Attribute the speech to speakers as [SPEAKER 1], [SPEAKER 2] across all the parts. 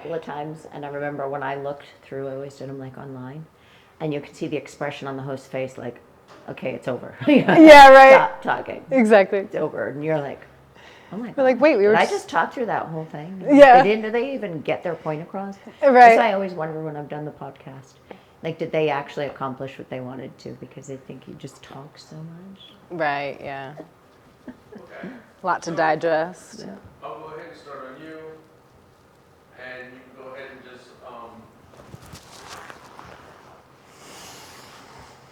[SPEAKER 1] couple of times, and I remember when I looked through, I always did them like online, and you could see the expression on the host's face, like, okay, it's over.
[SPEAKER 2] Yeah, right.
[SPEAKER 1] Stop talking.
[SPEAKER 2] Exactly.
[SPEAKER 1] It's over, and you're like, oh my god.
[SPEAKER 2] We're like, wait, we were.
[SPEAKER 1] Did I just talk through that whole thing?
[SPEAKER 2] Yeah.
[SPEAKER 1] Did they even get their point across?
[SPEAKER 2] Right.
[SPEAKER 1] That's why I always wonder when I've done the podcast. Like, did they actually accomplish what they wanted to? Because they think you just talk so much.
[SPEAKER 2] Right. Yeah.
[SPEAKER 3] Okay.
[SPEAKER 2] A lot to digest.
[SPEAKER 1] Yeah.
[SPEAKER 3] I'll go ahead and start on you, and you can go ahead and just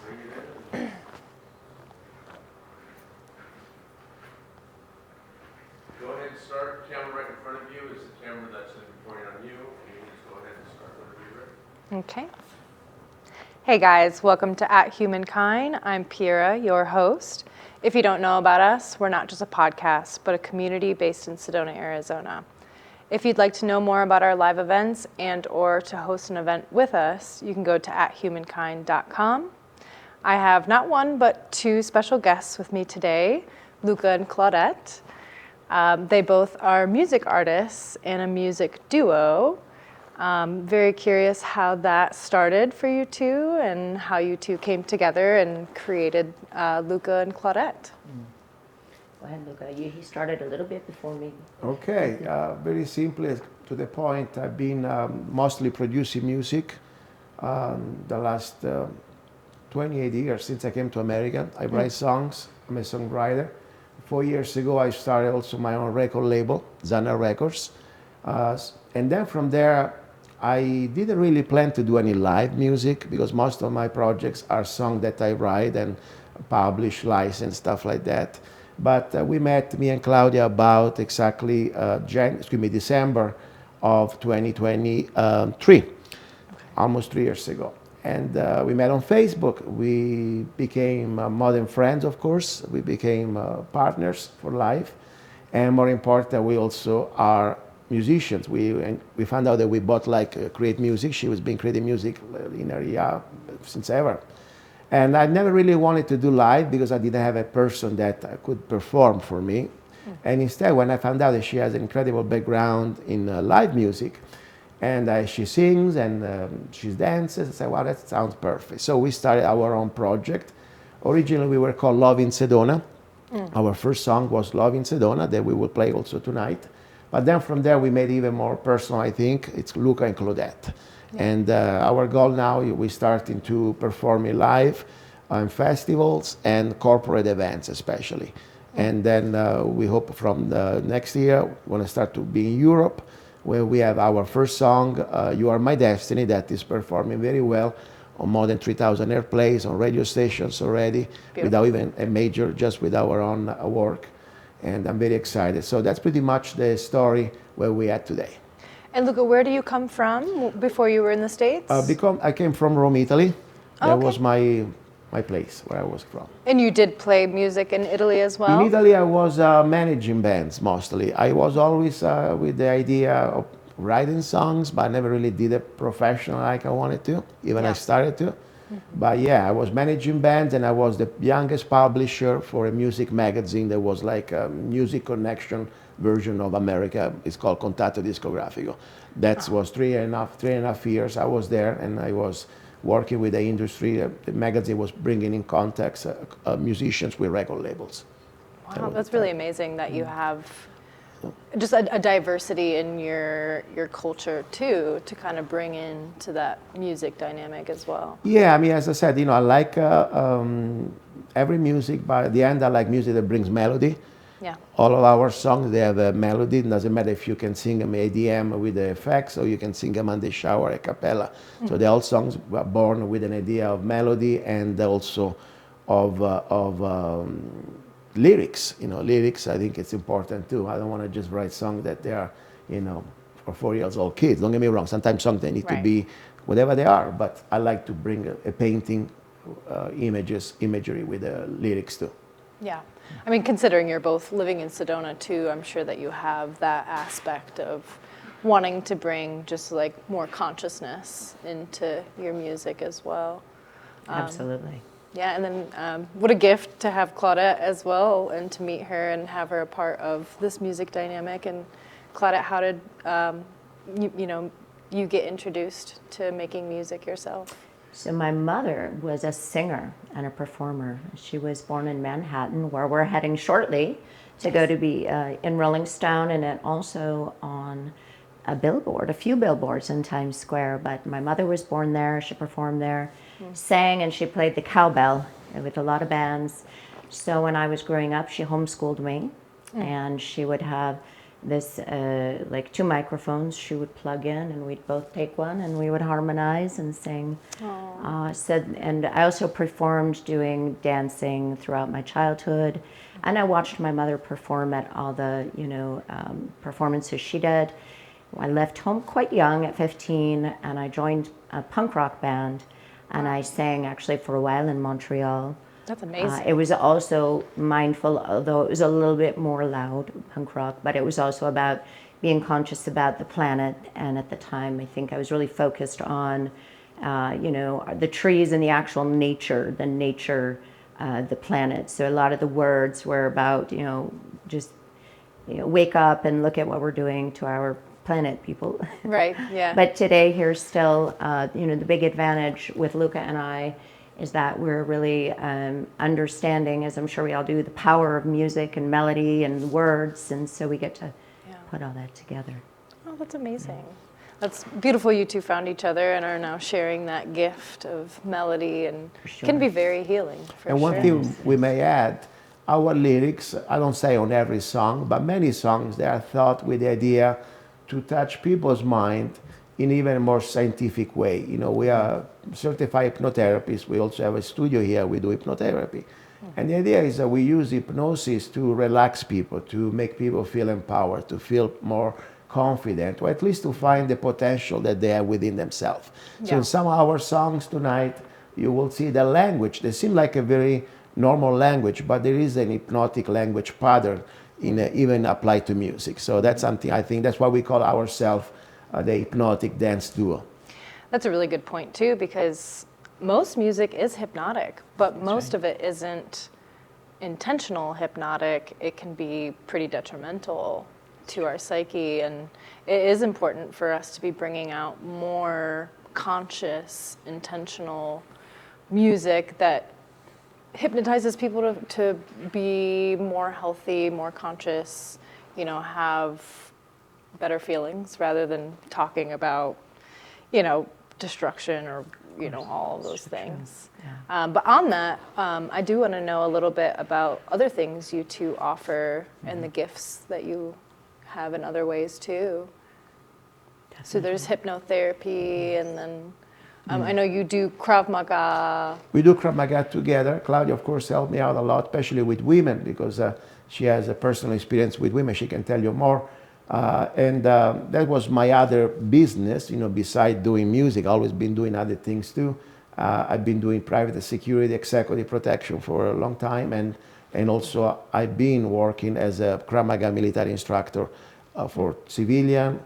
[SPEAKER 3] bring it in. Go ahead and start. Camera right in front of you is the camera that's going to be pointing on you, and you can just go ahead and start whenever you're ready.
[SPEAKER 2] Okay. Hey guys, welcome to At Humankind. I'm Pira, your host. If you don't know about us, we're not just a podcast, but a community based in Sedona, Arizona. If you'd like to know more about our live events and or to host an event with us, you can go to athumankind.com. I have not one, but two special guests with me today, Luca and Claudette. They both are music artists and a music duo. Very curious how that started for you two and how you two came together and created Luca and Claudette.
[SPEAKER 1] Go ahead, Luca. He started a little bit before me.
[SPEAKER 4] Okay, very simply to the point, I've been mostly producing music the last 28 years since I came to America. I write songs, I'm a songwriter. 4 years ago, I started also my own record label, Zanna Records. And then from there, I didn't really plan to do any live music because most of my projects are songs that I write and publish, license, stuff like that. But we met, me and Claudia, about exactly December of 2023, almost 3 years ago. And we met on Facebook. We became modern friends, of course. We became partners for life. And more important, we also are musicians. We found out that we both like create music. She was been creating music in her since ever. And I never really wanted to do live because I didn't have a person that could perform for me. And instead, when I found out that she has an incredible background in live music, and she sings and she dances, I said, wow, that sounds perfect. So we started our own project. Originally, we were called Love in Sedona. Our first song was Love in Sedona that we will play also tonight. But then from there, we made it even more personal, I think. It's Luca and Claudette. Yeah. And our goal now, we're starting to perform it live on festivals and corporate events especially. And then we hope from the next year, we're going to start to be in Europe, where we have our first song, You Are My Destiny, that is performing very well on more than 3,000 airplays, on radio stations already, beautiful, without even a major, just with our own work. And I'm very excited. So that's pretty much the story where we are today.
[SPEAKER 2] And Luca, where do you come from before you were in the States?
[SPEAKER 4] I came from Rome, Italy. That
[SPEAKER 2] okay.
[SPEAKER 4] was my place where I was from.
[SPEAKER 2] And you did play music in Italy as well?
[SPEAKER 4] In Italy, I was managing bands mostly. I was always with the idea of writing songs, but I never really did it professional like I wanted to, even I started to. But yeah, I was managing bands and I was the youngest publisher for a music magazine that was like a music connection version of America. It's called Contatto Discografico. That was three and a half years I was there, and I was working with the industry. The magazine was bringing in contacts, musicians with record labels.
[SPEAKER 2] Wow, that's really amazing that you have just a diversity in your culture too, to kind of bring into that music dynamic as well.
[SPEAKER 4] Yeah, I mean, as I said, I like every music. By the end, I like music that brings melody.
[SPEAKER 2] Yeah.
[SPEAKER 4] All of our songs, they have a melody. It doesn't matter if you can sing them ADM with the effects or you can sing them on the shower a cappella. So the all songs were born with an idea of melody and also of lyrics. Lyrics, I think it's important too. I don't want to just write songs that they are, for 4-year-old kids. Don't get me wrong. Sometimes songs, they need to be whatever they are, but I like to bring a painting, imagery with the lyrics too.
[SPEAKER 2] Yeah. I mean, considering you're both living in Sedona too, I'm sure that you have that aspect of wanting to bring just like more consciousness into your music as well.
[SPEAKER 1] Absolutely.
[SPEAKER 2] Yeah, and then what a gift to have Claudette as well and to meet her and have her a part of this music dynamic. And Claudette, how did you get introduced to making music yourself?
[SPEAKER 1] So my mother was a singer and a performer. She was born in Manhattan, where we're heading shortly to go to be in Rolling Stone, and then also on a few billboards in Times Square. But my mother was born there. She performed there, sang, and she played the cowbell with a lot of bands. So when I was growing up, she homeschooled me, and she would have this like 2 microphones she would plug in, and we'd both take one and we would harmonize and sing. And I also performed doing dancing throughout my childhood, and I watched my mother perform at all the performances she did. I left home quite young at 15, and I joined a punk rock band, and I sang actually for a while in Montreal.
[SPEAKER 2] That's amazing.
[SPEAKER 1] It was also mindful, although it was a little bit more loud, punk rock, but it was also about being conscious about the planet. And at the time, I think I was really focused on, the trees and the actual nature, the planet. So a lot of the words were about, wake up and look at what we're doing to our planet, people.
[SPEAKER 2] Right, yeah.
[SPEAKER 1] But today, here's still, the big advantage with Luca and I is that we're really understanding, as I'm sure we all do, the power of music and melody and words, and so we get to put all that together.
[SPEAKER 2] Oh, that's amazing. That's beautiful you two found each other and are now sharing that gift of melody, and can be very healing, for
[SPEAKER 4] And one thing we may add, our lyrics, I don't say on every song, but many songs, they are thought with the idea to touch people's mind in even a more scientific way. We are certified hypnotherapists. We also have a studio here. We do hypnotherapy. And the idea is that we use hypnosis to relax people, to make people feel empowered, to feel more confident, or at least to find the potential that they have within themselves. So in some of our songs tonight, you will see the language. They seem like a very normal language, but there is an hypnotic language pattern even applied to music. So that's something, I think, that's why we call ourselves the Hypnotic Dance Duo.
[SPEAKER 2] That's a really good point too, because most music is hypnotic, but most of it isn't intentional hypnotic. It can be pretty detrimental to our psyche, and it is important for us to be bringing out more conscious, intentional music that hypnotizes people to be more healthy, more conscious, have better feelings rather than talking about, destruction or, all of those things. Yeah. But on that, I do want to know a little bit about other things you two offer and the gifts that you have in other ways too. Definitely. So there's hypnotherapy, and then I know you do Krav Maga.
[SPEAKER 4] We do Krav Maga together. Claudia, of course, helped me out a lot, especially with women, because she has a personal experience with women. She can tell you more. And that was my other business, besides doing music. I've always been doing other things too. I've been doing private security, executive protection for a long time, and also I've been working as a Krav Maga military instructor for civilian,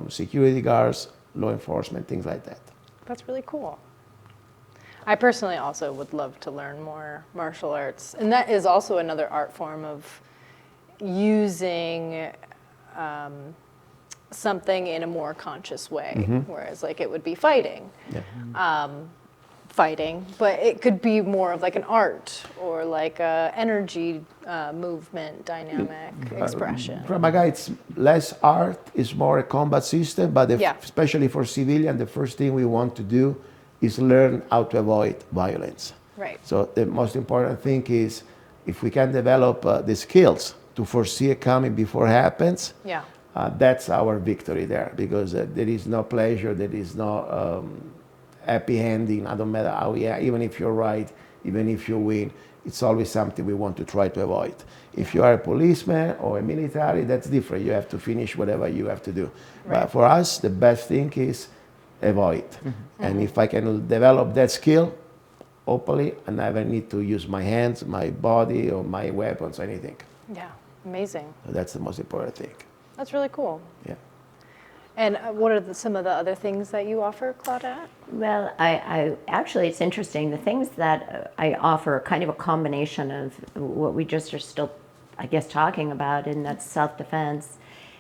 [SPEAKER 4] security guards, law enforcement, things like that.
[SPEAKER 2] That's really cool. I personally also would love to learn more martial arts, and that is also another art form of using something in a more conscious way, whereas like it would be fighting. But it could be more of like an art or like a energy movement, dynamic expression.
[SPEAKER 4] Krav Maga, it's less art, it's more a combat system, but especially for civilian, the first thing we want to do is learn how to avoid violence.
[SPEAKER 2] Right.
[SPEAKER 4] So the most important thing is if we can develop the skills to foresee it coming before it happens, that's our victory there, because there is no pleasure, there is no happy ending. I don't matter how, even if you're right, even if you win, it's always something we want to try to avoid. If you are a policeman or a military, that's different. You have to finish whatever you have to do. Right. But for us, the best thing is avoid. And if I can develop that skill, hopefully, I never need to use my hands, my body, or my weapons, or anything.
[SPEAKER 2] Yeah, amazing.
[SPEAKER 4] So that's the most important thing.
[SPEAKER 2] That's really cool.
[SPEAKER 4] Yeah.
[SPEAKER 2] And what are some of the other things that you offer, Claudette?
[SPEAKER 1] Well, I actually, it's interesting. The things that I offer are kind of a combination of what we just are still, I guess, talking about, and that's self-defense.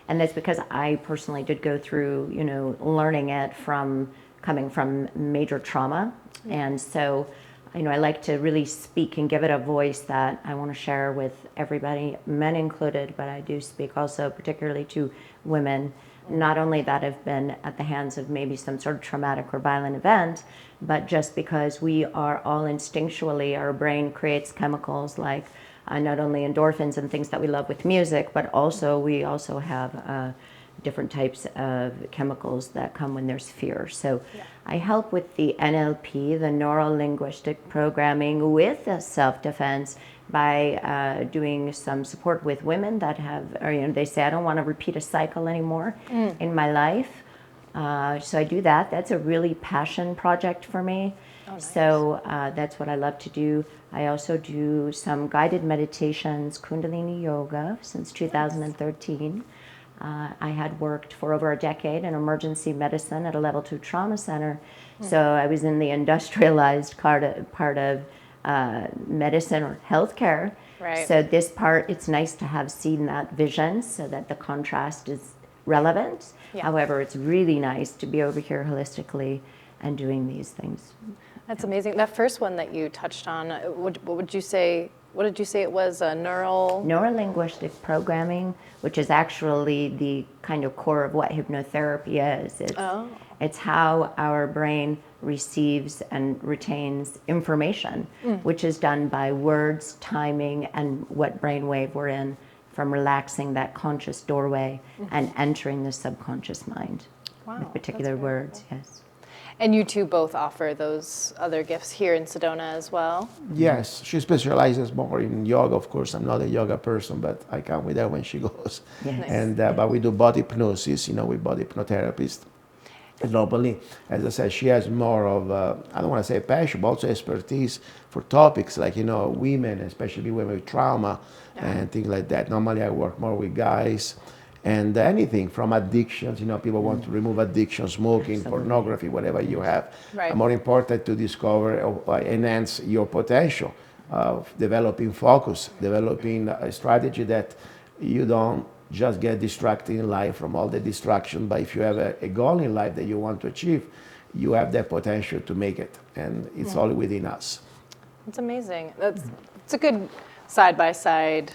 [SPEAKER 1] And that's because I personally did go through, learning it from coming from major trauma. And so, I like to really speak and give it a voice that I want to share with everybody, men included, but I do speak also particularly to women, not only that have been at the hands of maybe some sort of traumatic or violent event, but just because we are all instinctually, our brain creates chemicals like not only endorphins and things that we love with music, but also we also have different types of chemicals that come when there's fear. So I help with the NLP, the neuro-linguistic programming, with self-defense by doing some support with women that have, or they say, I don't want to repeat a cycle anymore in my life. So I do that. That's a really passion project for me. Oh, nice. So that's what I love to do. I also do some guided meditations, Kundalini yoga, since 2013. I had worked for over a decade in emergency medicine at a level 2 trauma center. So I was in the industrialized part of medicine or healthcare.
[SPEAKER 2] Right.
[SPEAKER 1] So this part, it's nice to have seen that vision so that the contrast is relevant.
[SPEAKER 2] Yeah.
[SPEAKER 1] However, it's really nice to be over here holistically and doing these things.
[SPEAKER 2] That's amazing. That first one that you touched on, what would you say? What did you say it was? A
[SPEAKER 1] Neuro-linguistic programming, which is actually the kind of core of what hypnotherapy is. It's how our brain receives and retains information, which is done by words, timing, and what brainwave we're in from relaxing that conscious doorway and entering the subconscious mind with particular words. Yes.
[SPEAKER 2] And you two both offer those other gifts here in Sedona as well?
[SPEAKER 4] Yes, she specializes more in yoga. Of course, I'm not a yoga person, but I come with her when she goes.
[SPEAKER 1] Yes. Nice.
[SPEAKER 4] And but we do body hypnosis, with body hypnotherapists. Globally, as I said, she has more of, I don't want to say passion, but also expertise for topics like, women, especially women with trauma and things like that. Normally, I work more with guys. And anything from addictions, people want to remove addiction, smoking, pornography, whatever you have.
[SPEAKER 2] Right.
[SPEAKER 4] More important to discover or enhance your potential of developing focus, developing a strategy that you don't just get distracted in life from all the distraction, but if you have a goal in life that you want to achieve, you have that potential to make it, and it's all within us.
[SPEAKER 2] It's amazing. It's a good side-by-side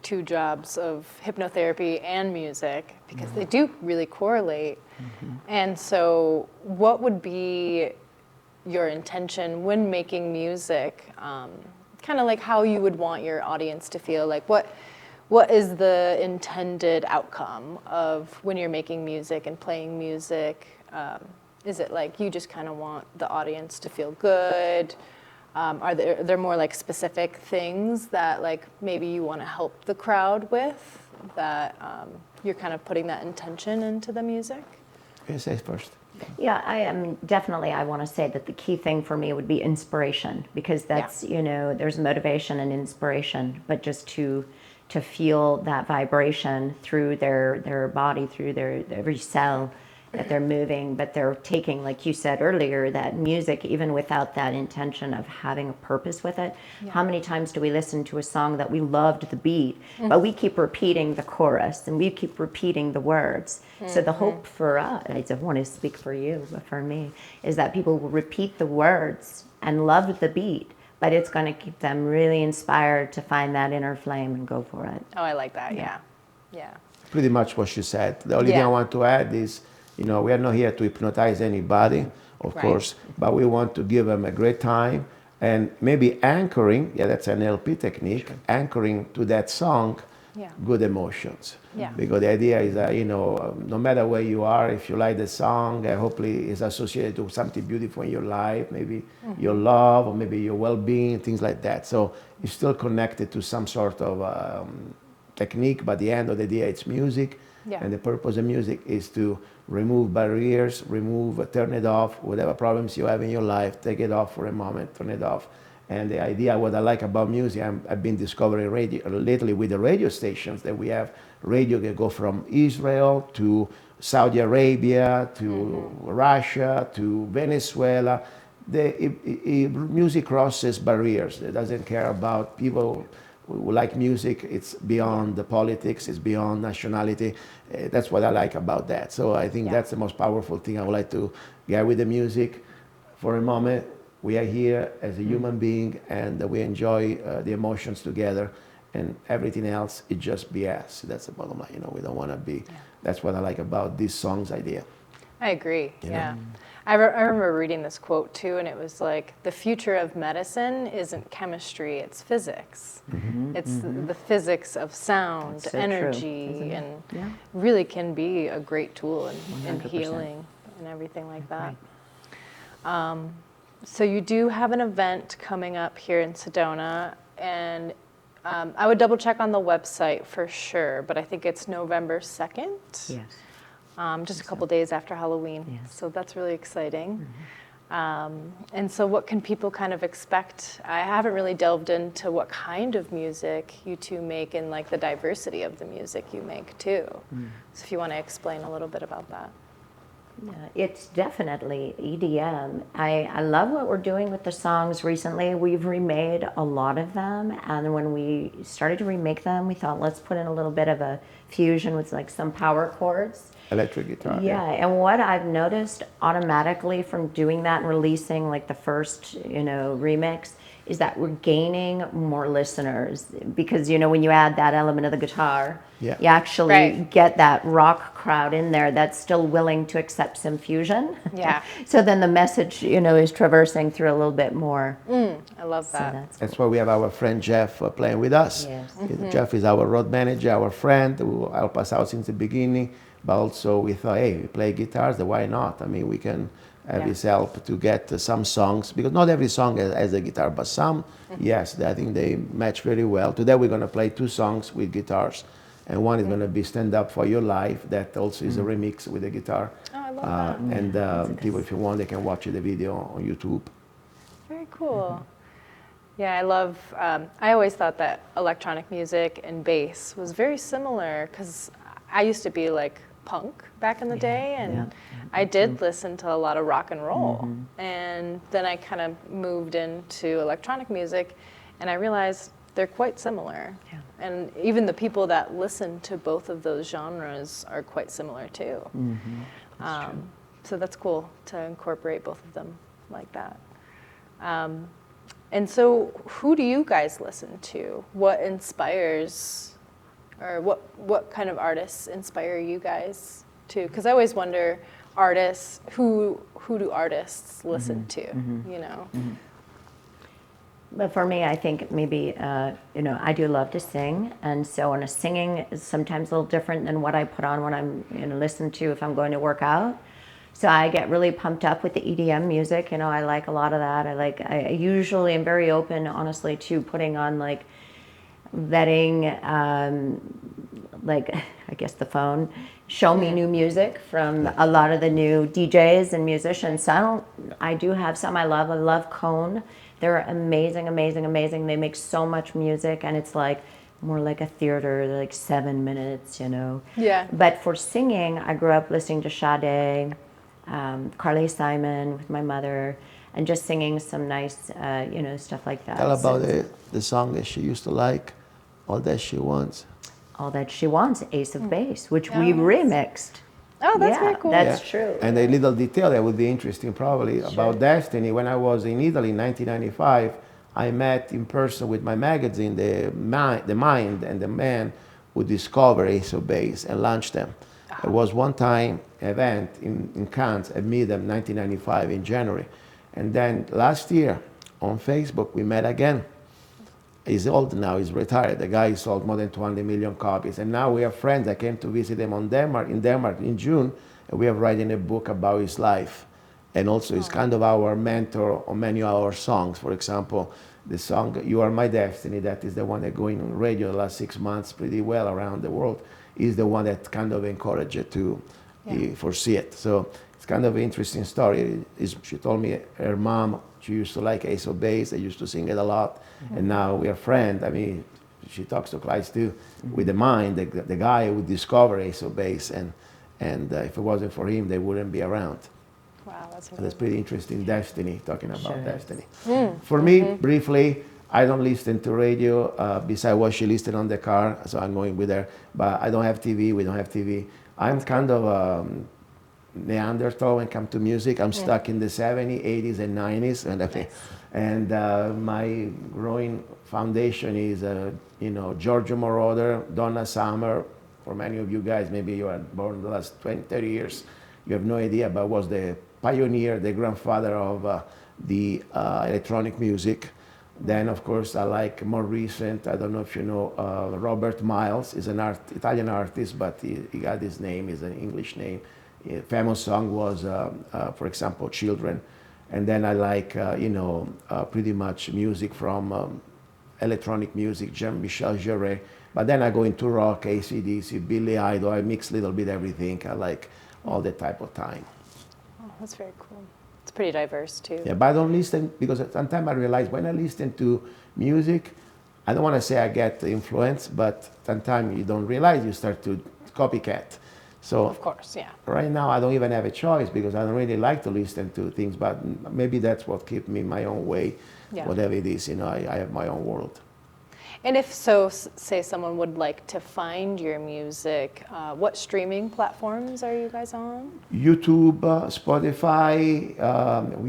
[SPEAKER 2] two jobs of hypnotherapy and music, because they do really correlate. And so what would be your intention when making music? Kind of like how you would want your audience to feel, like what is the intended outcome of when you're making music and playing music? Is it like you just kind of want the audience to feel good? Are there more like specific things that like maybe you want to help the crowd with, that you're kind of putting that intention into the music?
[SPEAKER 4] You say first.
[SPEAKER 1] Yeah, I want to say that the key thing for me would be inspiration, because that's, there's motivation and inspiration, but just to feel that vibration through their body, through their every cell, that they're moving, but they're taking, like you said earlier, that music, even without that intention of having a purpose with it. How many times do we listen to a song that we loved the beat, but we keep repeating the chorus and we keep repeating the words? So the hope for us, I don't want to speak for you, but for me, is that people will repeat the words and love the beat, but it's going to keep them really inspired to find that inner flame and go for it.
[SPEAKER 2] Oh, I like that. Yeah.
[SPEAKER 4] Pretty much what she said. The only thing I want to add is, we are not here to hypnotize anybody, of course, but we want to give them a great time, and maybe anchoring, that's an LP technique, anchoring to that song good emotions. Because the idea is that, no matter where you are, if you like the song, hopefully it's associated to something beautiful in your life, maybe your love, or maybe your well-being, things like that. So it's still connected to some sort of technique, but at the end of the day, it's music. And the purpose of music is to remove barriers, turn it off, whatever problems you have in your life, take it off for a moment, turn it off. And the idea, what I like about music, I've been discovering radio lately with the radio stations, that we have radio that go from Israel to Saudi Arabia to Russia to Venezuela. Music crosses barriers. It doesn't care about people we like music. It's beyond the politics. It's beyond nationality. That's what I like about that. So I think that's the most powerful thing. I would like to get with the music for a moment. We are here as a human being, and we enjoy the emotions together, and everything else is just BS. That's the bottom line. You know, we don't want to be. That's what I like about this song's idea.
[SPEAKER 2] I agree.
[SPEAKER 4] You
[SPEAKER 2] Yeah.
[SPEAKER 4] know?
[SPEAKER 2] I remember reading this quote too, and it was like, the future of medicine isn't chemistry, it's physics. It's the physics of sound,
[SPEAKER 1] That's so
[SPEAKER 2] energy,
[SPEAKER 1] true, isn't it?
[SPEAKER 2] and
[SPEAKER 1] Yeah.
[SPEAKER 2] really can be a great tool in
[SPEAKER 1] 100%.
[SPEAKER 2] healing and everything like that.
[SPEAKER 1] Right.
[SPEAKER 2] So you do have an event coming up here in Sedona, and I would double check on the website for sure, but I think it's November 2nd.
[SPEAKER 1] Yes.
[SPEAKER 2] Just a couple days after Halloween.
[SPEAKER 1] Yes.
[SPEAKER 2] So that's really exciting. And so what can people kind of expect? I haven't really delved into what kind of music you two make and like the diversity of the music you make too. So if you want to explain a little bit about that.
[SPEAKER 1] Yeah, it's definitely EDM. I love what we're doing with the songs recently. We've remade a lot of them, and when we started to remake them, we thought, let's put in a little bit of a fusion with like some power chords.
[SPEAKER 4] Electric guitar.
[SPEAKER 1] Yeah, and what I've noticed automatically from doing that and releasing like the first, remix is that we're gaining more listeners because, when you add that element of the guitar,
[SPEAKER 4] Yeah.
[SPEAKER 1] you actually
[SPEAKER 2] Right.
[SPEAKER 1] get that rock crowd in there that's still willing to accept some fusion.
[SPEAKER 2] Yeah.
[SPEAKER 1] So then the message, is traversing through a little bit more.
[SPEAKER 2] I love
[SPEAKER 1] So
[SPEAKER 2] that.
[SPEAKER 1] that's
[SPEAKER 4] That's why we have our friend Jeff playing with us.
[SPEAKER 1] Yes.
[SPEAKER 4] Jeff is our road manager, our friend who will help us out since the beginning. But also we thought, hey, we play guitars, then why not? I mean, we can have his help to get some songs, because not every song has a guitar, but some, yes, I think they match very well. Today we're going to play 2 songs with guitars, and one is going to be Stand Up For Your Life, that also is a remix with the guitar.
[SPEAKER 2] Oh, I love that.
[SPEAKER 4] And people, if you want, they can watch the video on YouTube.
[SPEAKER 2] Very cool. Yeah, I love, I always thought that electronic music and bass was very similar because I used to be like punk back in the day, and I did listen to a lot of rock and roll. And then I kind of moved into electronic music, and I realized they're quite similar.
[SPEAKER 1] Yeah.
[SPEAKER 2] And even the people that listen to both of those genres are quite similar too. So that's cool to incorporate both of them like that. And so who do you guys listen to? What inspires, or what kind of artists inspire you guys to? Because I always wonder, artists, who do artists listen to,
[SPEAKER 1] But for me, I think maybe, I do love to sing. And so when singing is sometimes a little different than what I put on when I'm, listen to if I'm going to work out. So I get really pumped up with the EDM music. I like a lot of that. I usually am very open, honestly, to putting on letting, I guess the phone show me new music from a lot of the new DJs and musicians. So I do have some I love. I love Cone. They're amazing, amazing, amazing. They make so much music, and it's like more like a theater, like 7 minutes,
[SPEAKER 2] Yeah.
[SPEAKER 1] But for singing, I grew up listening to Sade, Carly Simon with my mother, and just singing some nice, stuff like that.
[SPEAKER 4] Tell about
[SPEAKER 1] So-
[SPEAKER 4] the song that she used to like, All That She Wants.
[SPEAKER 1] All That She Wants, Ace of Base, which we remixed.
[SPEAKER 2] Oh, that's
[SPEAKER 1] Yeah,
[SPEAKER 2] very cool.
[SPEAKER 1] that's true.
[SPEAKER 4] And a little detail that would be interesting probably about Destiny. When I was in Italy in 1995, I met in person with my magazine, the Mind and the man who discovered Ace of Base and launched them. It was one time event in Cannes at Midem 1995 in January. And then last year on Facebook, we met again. He's old now, he's retired. The guy sold more than 200 million copies. And now we are friends. I came to visit him in Denmark in June, and we are writing a book about his life. And also he's kind of our mentor on many of our songs. For example, the song You Are My Destiny, that is the one that going on radio the last 6 months pretty well around the world, is the one that kind of encouraged it to foresee it. So it's kind of an interesting story. She told me her mom, she used to like Ace of Base. They used to sing it a lot. And now we are friends. I mean, she talks to Clive too, with the Mind, the guy who discovered Ace of Base. And if it wasn't for him, they wouldn't be around.
[SPEAKER 2] Wow, that's
[SPEAKER 4] So that's pretty interesting. Destiny, talking about
[SPEAKER 1] Sure is.
[SPEAKER 4] Destiny. For me, briefly, I don't listen to radio besides what she listens on the car, so I'm going with her. But I don't have TV. We don't have TV. I'm kind of Neanderthal when it comes to music. I'm stuck in the 70s, 80s, and 90s, and my growing foundation is Giorgio Moroder, Donna Summer. For many of you guys, maybe you are born the last 20, 30 years, you have no idea, but was the pioneer, the grandfather of the electronic music. Then, of course, I like more recent, I don't know if you know, Robert Miles is an Italian artist, but he got his name, is an English name. A famous song was, for example, Children. And then I like, pretty much music from electronic music, Jean-Michel Jarre. But then I go into rock, AC/DC, Billy Idol. I mix a little bit everything. I like all the type of time.
[SPEAKER 2] Oh, that's very cool. It's pretty diverse too.
[SPEAKER 4] Yeah, but I don't listen, because sometimes I realize when I listen to music, I don't want to say I get influence, but sometimes you don't realize, you start to copycat. So
[SPEAKER 2] Of course, yeah.
[SPEAKER 4] right now I don't even have a choice, because I don't really like to listen to things, but maybe that's what keeps me my own way, whatever it is, I have my own world.
[SPEAKER 2] And if so, say someone would like to find your music, what streaming platforms are you guys on? YouTube,
[SPEAKER 4] Spotify,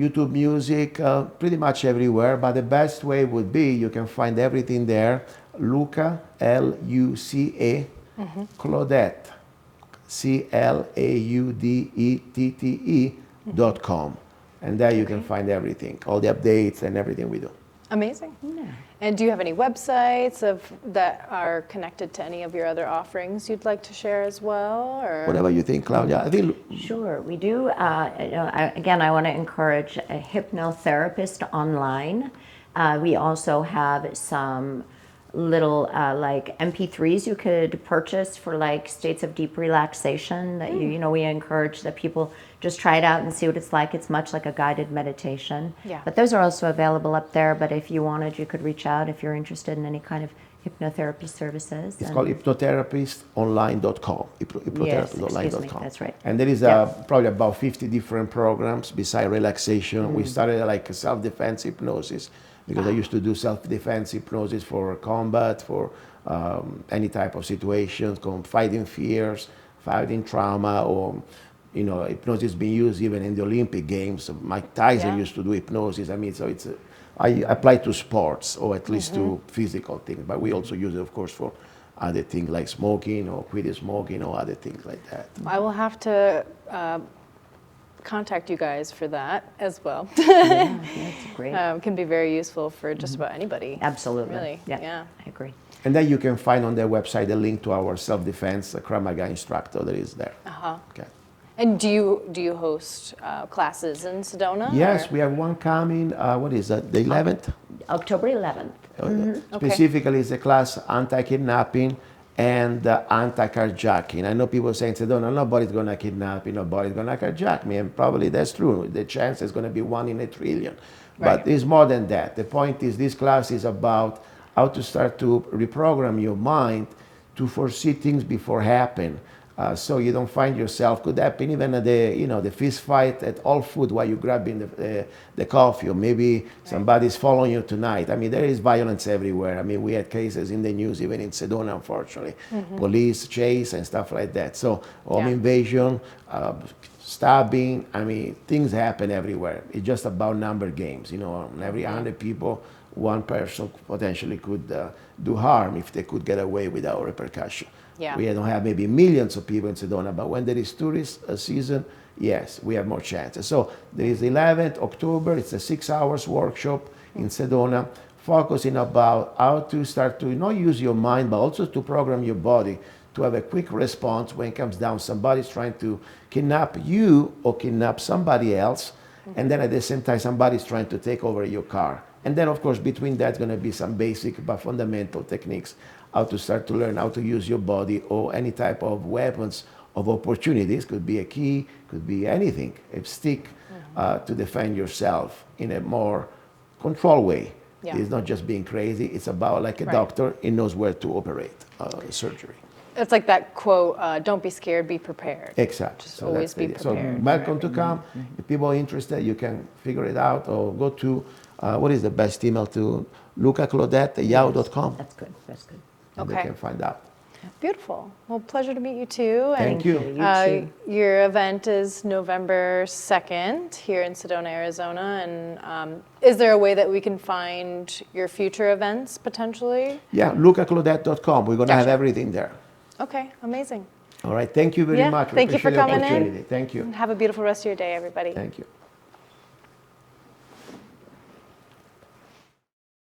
[SPEAKER 4] YouTube Music, pretty much everywhere. But the best way would be, you can find everything there. Luca, Luca, Claudette, CLAUDETTE.com. And there you can find everything, all the updates and everything we do.
[SPEAKER 2] Amazing.
[SPEAKER 1] Yeah.
[SPEAKER 2] And do you have any websites that are connected to any of your other offerings you'd like to share as well? Or?
[SPEAKER 4] Whatever you think, Claudia. I think.
[SPEAKER 1] Sure, we do. Again, I want to encourage a hypnotherapist online. We also have some little like MP3s you could purchase for like states of deep relaxation that we encourage that people just try it out and see what it's like. It's much like a guided meditation.
[SPEAKER 2] Yeah.
[SPEAKER 1] But those are also available up there. But if you wanted, you could reach out if you're interested in any kind of hypnotherapy services.
[SPEAKER 4] It's called hypnotherapistonline.com. Hypnotherapystonline.com.
[SPEAKER 1] That's right.
[SPEAKER 4] And there is probably about 50 different programs besides relaxation. We started like a self-defense hypnosis, because I used to do self-defense hypnosis for combat, for any type of situations, fighting fears, fighting trauma, or hypnosis being used even in the Olympic Games. Mike Tyson used to do hypnosis. I mean, so I apply to sports, or at least to physical things, but we also use it, of course, for other things like smoking or quitting smoking or other things like that.
[SPEAKER 2] I will have to contact you guys for that as well.
[SPEAKER 1] Yeah, that's great.
[SPEAKER 2] Can be very useful for just about anybody.
[SPEAKER 1] Absolutely.
[SPEAKER 2] Really,
[SPEAKER 1] yeah. I agree.
[SPEAKER 4] And then you can find on their website a link to our self-defense Krav Maga instructor that is there. Okay.
[SPEAKER 2] And do you host classes in Sedona?
[SPEAKER 4] Yes,
[SPEAKER 2] or?
[SPEAKER 4] we have one coming. What is that? The 11th.
[SPEAKER 1] October 11th.
[SPEAKER 4] Specifically, it's a class anti-kidnapping and anti-carjacking. I know people saying, Sedona, nobody's going to kidnap me, nobody's going to carjack me. And probably that's true. The chance is going to be 1 in a trillion.
[SPEAKER 2] Right.
[SPEAKER 4] But it's more than that. The point is, this class is about how to start to reprogram your mind to foresee things before happen. So you don't find yourself, could happen even at the fist fight at all food while you're grabbing the coffee, or maybe somebody's following you tonight. I mean, there is violence everywhere. I mean, we had cases in the news, even in Sedona, unfortunately. Police chase and stuff like that. So home invasion, stabbing, I mean, things happen everywhere. It's just about number games. Every 100 people, one person potentially could do harm if they could get away without repercussion.
[SPEAKER 2] Yeah.
[SPEAKER 4] We don't have maybe millions of people in Sedona, but when there is tourist season, yes, we have more chances. So there is 11th October, it's a 6 hours workshop in Sedona, focusing about how to start to not use your mind, but also to program your body to have a quick response when it comes down somebody's trying to kidnap you or kidnap somebody else, and then at the same time somebody's trying to take over your car. And then, of course, between that's going to be some basic but fundamental techniques, how to start to learn how to use your body or any type of weapons of opportunities. Could be a key, could be anything, a stick, to defend yourself in a more controlled way.
[SPEAKER 2] Yeah.
[SPEAKER 4] It's not just being crazy. It's about like a doctor, he knows where to operate surgery.
[SPEAKER 2] It's like that quote, don't be scared, be prepared.
[SPEAKER 4] Exactly.
[SPEAKER 2] Just always be prepared.
[SPEAKER 4] So welcome to come. If people are interested, you can figure it out or go to what is the best email to Luca Claudette at yahoo.com,
[SPEAKER 1] That's good. That's good.
[SPEAKER 4] and they
[SPEAKER 2] Okay.
[SPEAKER 4] can find out.
[SPEAKER 2] Beautiful. Well, pleasure to meet you too.
[SPEAKER 4] Thank you.
[SPEAKER 1] You too.
[SPEAKER 2] Your event is November 2nd here in Sedona, Arizona. And is there a way that we can find your future events potentially?
[SPEAKER 4] Yeah, lucaclaudette.com. We're going to have
[SPEAKER 2] Gotcha.
[SPEAKER 4] everything there.
[SPEAKER 2] Okay, amazing.
[SPEAKER 4] All right. Thank you very
[SPEAKER 2] Yeah,
[SPEAKER 4] much. We
[SPEAKER 2] thank you for
[SPEAKER 4] appreciate the
[SPEAKER 2] coming in.
[SPEAKER 4] opportunity. Thank you.
[SPEAKER 2] Have a beautiful rest of your day, everybody.
[SPEAKER 4] Thank you.